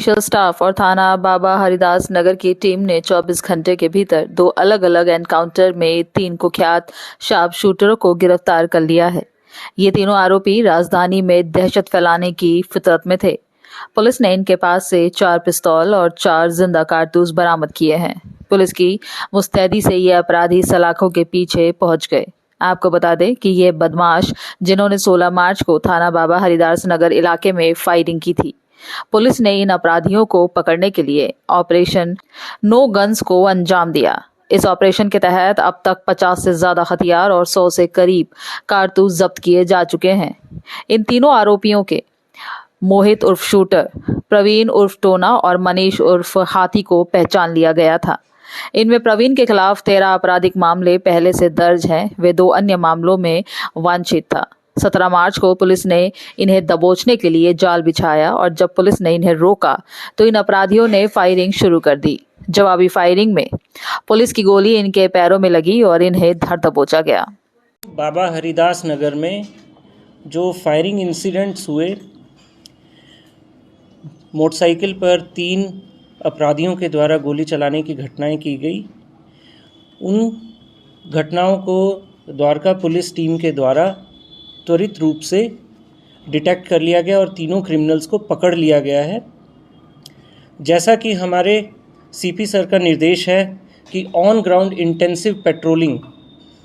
Special staff और थाना बाबा हरिदास नगर की टीम ने 24 घंटे के भीतर 2 अलग-अलग एनकाउंटर में 3 कुख्यात शार्प शूटरों को गिरफ्तार कर लिया है। ये तीनों आरोपी राजधानी में दहशत फैलाने की फितरत में थे। पुलिस ने इनके पास से 4 पिस्तौल और 4 जिंदा कारतूस बरामद किए हैं। पुलिस की मुस्तैदी से ये अपराधी सलाखों के पीछे पहुंच गए। आपको बता दें कि ये बदमाश जिन्होंने 16 मार्च को थाना बाबा हरिदास नगर इलाके में फायरिंग की थी। पुलिस ने इन अपराधियों को पकड़ने के लिए ऑपरेशन नो गन्स को अंजाम दिया। इस ऑपरेशन के तहत अब तक 50 से ज्यादा हथियार और 100 से करीब कारतूस जब्त किए जा चुके हैं। इन तीनों आरोपियों के मोहित उर्फ शूटर, प्रवीण उर्फ टोना और मनीष उर्फ हाथी को पहचान लिया गया था। इनमें प्रवीण के खिलाफ 13 आपराधिक मामले पहले से दर्ज हैं। वे 2 अन्य मामलों में वांछित था। 17 मार्च को पुलिस ने इन्हें दबोचने के लिए जाल बिछाया और जब पुलिस ने इन्हें रोका तो इन अपराधियों ने फायरिंग शुरू कर दी। जवाबी फायरिंग में पुलिस की गोली इनके पैरों में लगी और इन्हें धर दबोचा गया। बाबा हरिदास नगर में जो फायरिंग इंसिडेंट्स हुए, मोटरसाइकिल पर 3 अपराधियों के द्वारा गोली चलाने की घटनाएं की गई। उन घटनाओं को द्वारका पुलिस टीम के द्वारा त्वरित रूप से डिटेक्ट कर लिया गया और तीनों क्रिमिनल्स को पकड़ लिया गया है। जैसा कि हमारे सीपी सर का निर्देश है कि ऑन ग्राउंड इंटेंसिव पेट्रोलिंग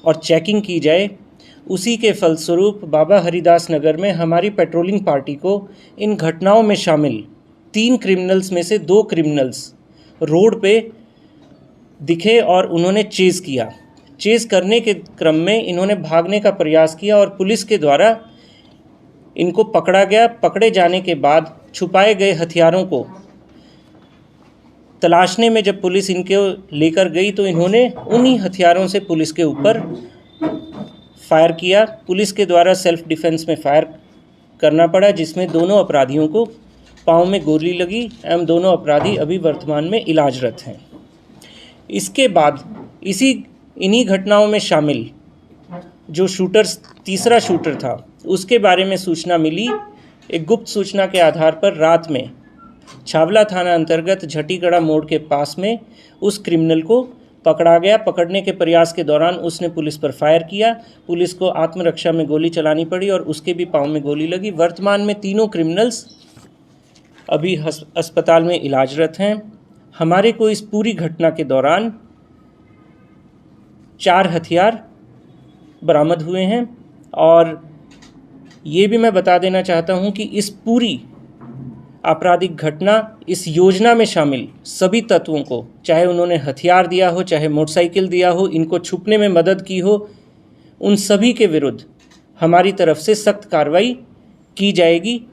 और चेकिंग की जाए, उसी के फलस्वरूप बाबा हरिदास नगर में हमारी पेट्रोलिंग पार्टी को इन घटनाओं में शामिल 3 क्रिमिनल्स में से 2 क्रिमिनल्स रोड पे दिखे और उन्होंने चेज़ किया। चेज़ करने के क्रम में इन्होंने भागने का प्रयास किया और पुलिस के द्वारा इनको पकड़ा गया। पकड़े जाने के बाद छुपाए गए हथियारों को तलाशने में जब पुलिस इनको लेकर गई तो इन्होंने उन्हीं हथियारों से पुलिस के ऊपर फायर किया। पुलिस के द्वारा सेल्फ डिफेंस में फायर करना पड़ा, जिसमें दोनों अपराधियों को पाँव में गोली लगी एवं दोनों अपराधी अभी वर्तमान में इलाजरत हैं। इसके बाद इन्हीं घटनाओं में शामिल जो तीसरा शूटर था, उसके बारे में सूचना मिली। एक गुप्त सूचना के आधार पर रात में छावला थाना अंतर्गत झटीगड़ा मोड़ के पास में उस क्रिमिनल को पकड़ा गया। पकड़ने के प्रयास के दौरान उसने पुलिस पर फायर किया। पुलिस को आत्मरक्षा में गोली चलानी पड़ी और उसके भी पाँव में गोली लगी। वर्तमान में तीनों क्रिमिनल्स अभी अस्पताल में इलाजरत हैं। हमारे को इस पूरी घटना के दौरान 4 हथियार बरामद हुए हैं और ये भी मैं बता देना चाहता हूँ कि इस पूरी आपराधिक घटना, इस योजना में शामिल सभी तत्वों को, चाहे उन्होंने हथियार दिया हो, चाहे मोटरसाइकिल दिया हो, इनको छुपने में मदद की हो, उन सभी के विरुद्ध हमारी तरफ से सख्त कार्रवाई की जाएगी।